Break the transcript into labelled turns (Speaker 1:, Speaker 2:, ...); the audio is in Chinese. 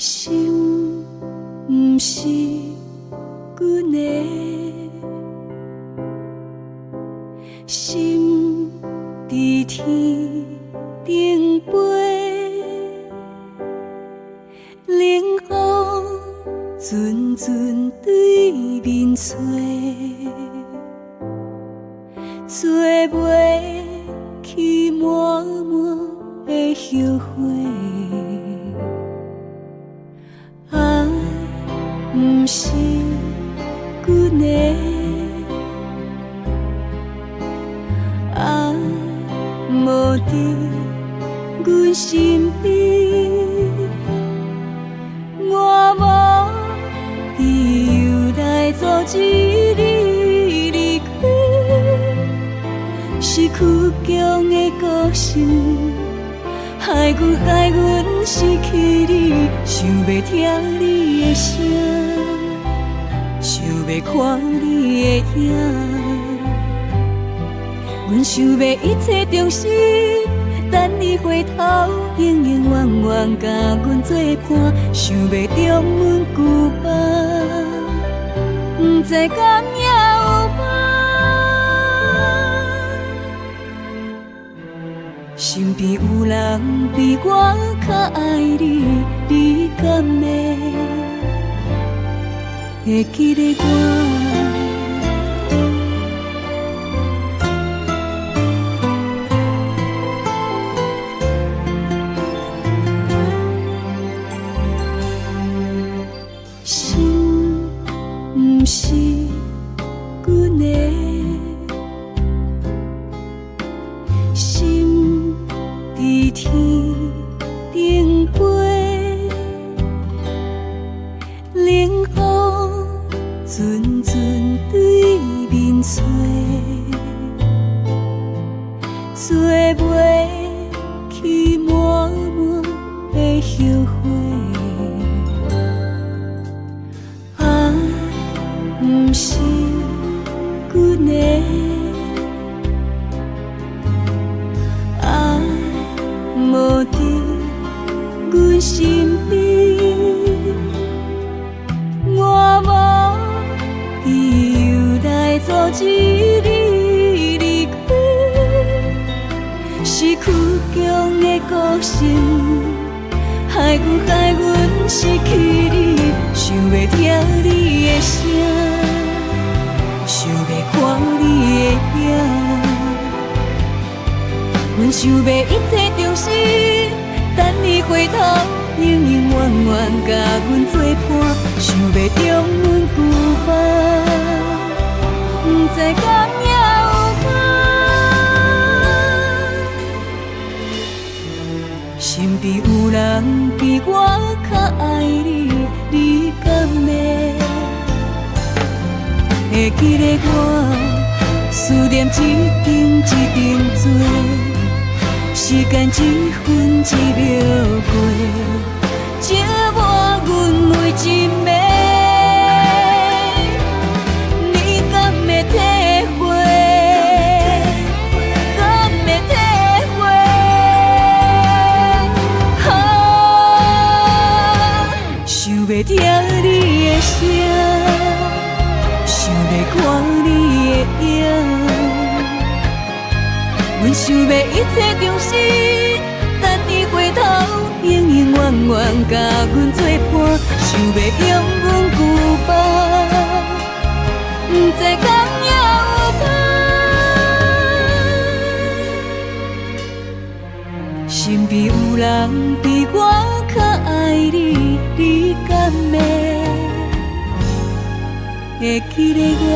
Speaker 1: 心不是阮的，心伫天顶飞，冷风阵阵对面吹，吹袂去满满的后悔。爱不是阮的，爱无伫阮身边，我无理由来阻止你离开，是倔强的个性。害阮失去你，想要听你的声，想要看你的影。阮想要一切重新，等你回头，永永远远甲阮作伴，想要中阮旧梦，不知敢也有梦。身边有人比我较爱你，你敢会记得我？心不是阮的，心伫天顶飞，冷风阵阵对面吹，吹袂去满满的后悔。爱不是阮的，爱无伫阮身边，我无理由来阻止你离开，是倔强的个性，害阮失去你，想要听你的声，想要看你的影。阮想要一切重新，等你回头，永永远远甲阮作伴，想要中阮旧梦，不知敢也有梦。身边有人比我较爱你，你敢会记得我？思念一阵一阵多。时间一分一秒过，折磨阮每一暝，你敢会体会？敢会体会？想要听你的声，想要看你的影。阮想要一切重新，等你回头，永永远远甲阮作伴，想要中阮旧梦，不知敢也有梦。身边有人比我较爱你，你敢会记得我？